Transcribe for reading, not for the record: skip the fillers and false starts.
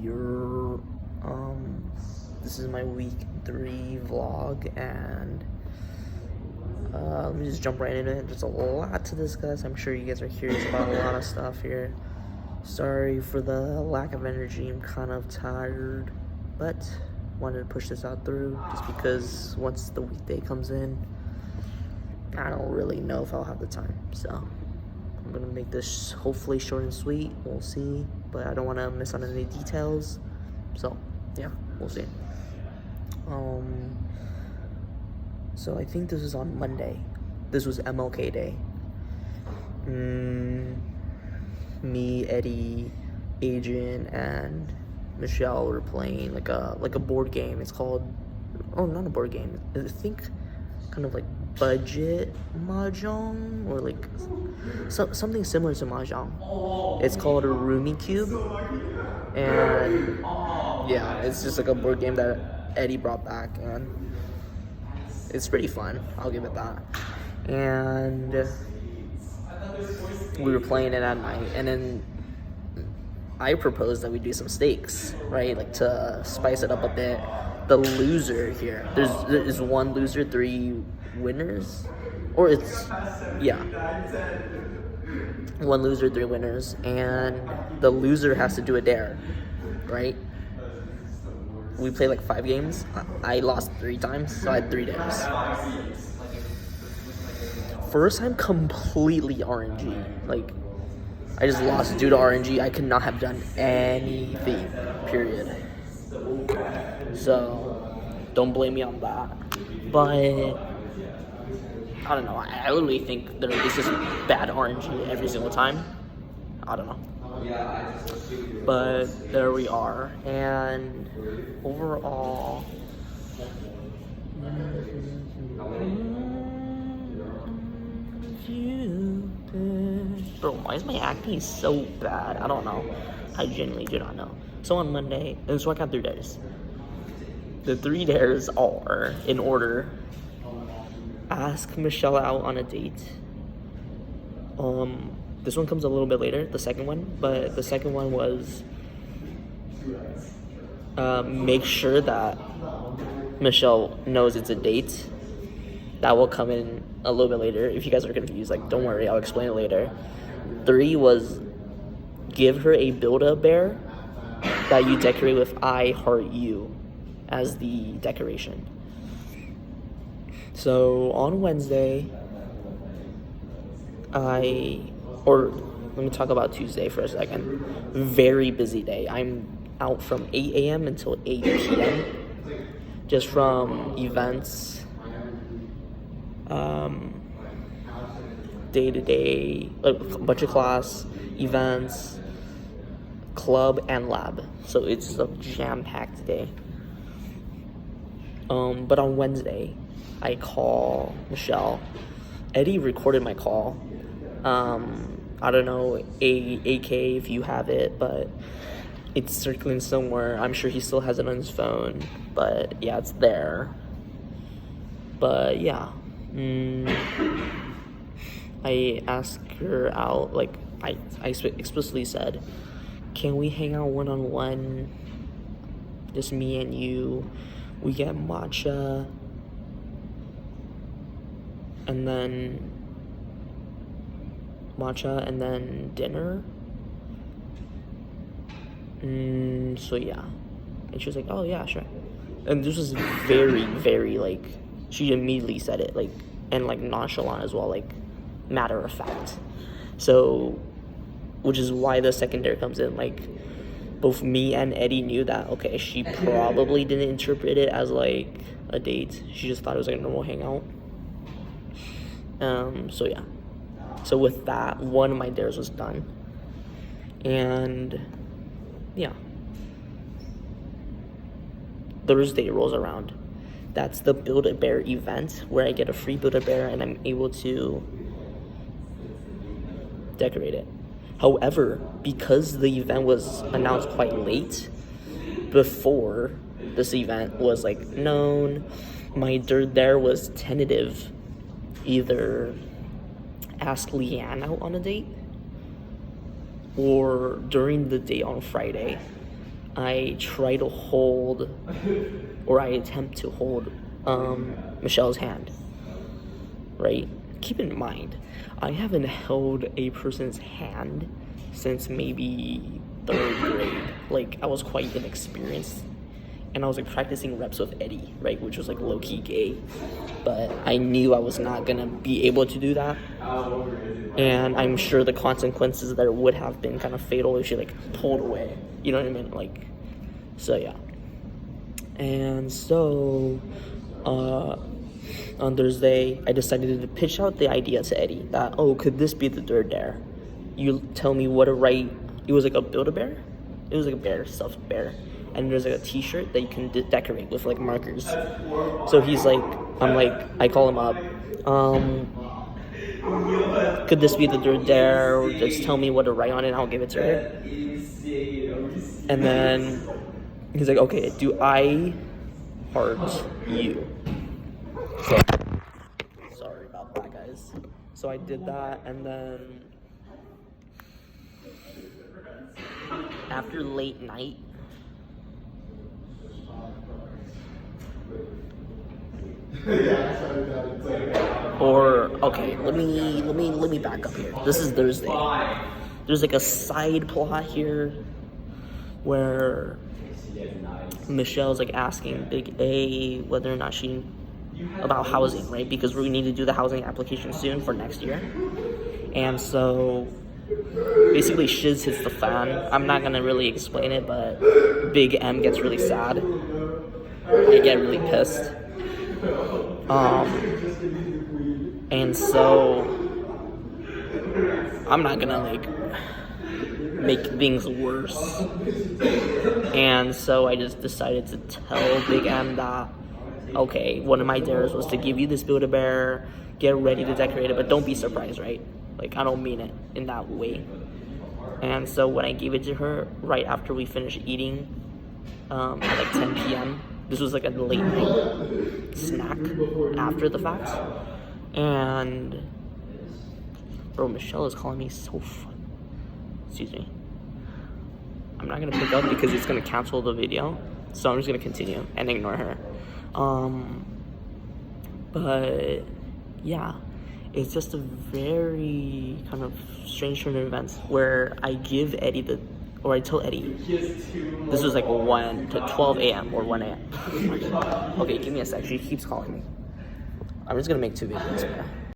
Your this is my week 3 vlog, and let me just jump right into it. There's a lot to discuss. I'm sure you guys are curious about a lot of stuff here. Sorry for the lack of energy. I'm kind of tired, but wanted to push this out through just because once the weekday comes in, I don't really know if I'll have the time. So I'm gonna make this hopefully short and sweet. We'll see, but I don't want to miss on any details. So yeah, we'll see. So I think this was on Monday. This was MLK Day. Me, Eddie, Agent, and Michelle were playing like a board game. It's called, not a board game. I think kind of like budget mahjong, or like something similar to mahjong. It's called a Rummikub, and yeah, it's just like a board game that Eddie brought back, and it's pretty fun. I'll give it that. And we were playing it at night, and then I proposed that we do some stakes, right? Like to spice it up a bit. The loser here, there's one loser, 3 winners, or it's, yeah, 1 loser, 3 winners, and the loser has to do a dare, right? We played like 5 games. I lost 3 times, so I had 3 dares. First time completely RNG. Like, I just lost due to RNG. I could not have done anything, period. So, don't blame me on that. But, I don't know. I literally think there is just bad RNG every single time. I don't know. But there we are. And overall, bro, why is my acne so bad? I don't know. I genuinely do not know. So on Monday, and so I got 3 dares. The 3 dares are, in order: ask Michelle out on a date. This one comes a little bit later, the second one, but the second one was make sure that Michelle knows it's a date. That will come in a little bit later. If you guys are confused, like, don't worry, I'll explain it later. 3 was give her a Build-A-Bear that you decorate with I Heart You as the decoration. So on Wednesday, let me talk about Tuesday for a second. Very busy day. I'm out from 8 a.m. until 8 p.m. just from events, day-to-day, a bunch of class, events, club, and lab. So it's just a jam-packed day. But on Wednesday, I call Michelle. Eddie recorded my call. I don't know, AK, if you have it, but it's circling somewhere. I'm sure he still has it on his phone, but yeah, it's there. But yeah, I asked her out, like, I explicitly said, can we hang out one-on-one, just me and you? We get matcha, and then dinner. So yeah, and she was like, oh yeah, sure. And this was very, very, like, she immediately said it, like, and like nonchalant as well, like matter of fact. So, which is why the second dare comes in. Like, both me and Eddie knew that, okay, she probably didn't interpret it as like a date. She just thought it was like a normal hangout. So yeah. So with that, one of my dares was done. And yeah. Thursday rolls around. That's the Build-A-Bear event where I get a free Build-A-Bear and I'm able to decorate it. However, because the event was announced quite late, before this event was like known, my dare was tentative. Either ask Leanne out on a date, or during the day on Friday, I try to hold, or I attempt to hold, Michelle's hand, right? Keep in mind, I haven't held a person's hand since maybe 3rd grade. Like, I was quite inexperienced, and I was like practicing reps with Eddie, right, which was like low-key gay, but I knew I was not gonna be able to do that, and I'm sure the consequences there would have been kind of fatal if she like pulled away, you know what I mean? Like, so yeah. And so on Thursday, I decided to pitch out the idea to Eddie that, oh, could this be the 3rd dare? You tell me what to write. It was like a Build-A-Bear. It was like a bear, stuffed bear. And there's like a t-shirt that you can decorate with like markers. So he's like, I call him up. Could this be the 3rd dare? Or just tell me what to write on it and I'll give it to her. And then he's like, okay, do I heart you? So, sorry about that, guys. So I did that, and then after late night, let me back up here. This is Thursday. There's like a side plot here where Michelle's like asking Big A whether or not she about housing, right? Because we need to do the housing application soon for next year. And so basically shiz hits the fan. I'm not gonna really explain it, but Big M gets really sad. I get really pissed. And so I'm not gonna like make things worse. And so I just decided to tell Big M that, okay, one of my dares was to give you this Build-A-Bear, get ready to decorate it, but don't be surprised, right? Like, I don't mean it in that way. And so when I gave it to her, right after we finished eating, at like 10 p.m., this was like a late night snack after the fact. And, bro, Michelle is calling me so excuse me. I'm not gonna pick up because it's gonna cancel the video, so I'm just gonna continue and ignore her. But yeah, it's just a very kind of strange turn of events where I give Eddie I tell Eddie, this was like 1 to 12 a.m. or 1 a.m. Okay, give me a sec, she keeps calling me. I'm just gonna make 2 videos, bro.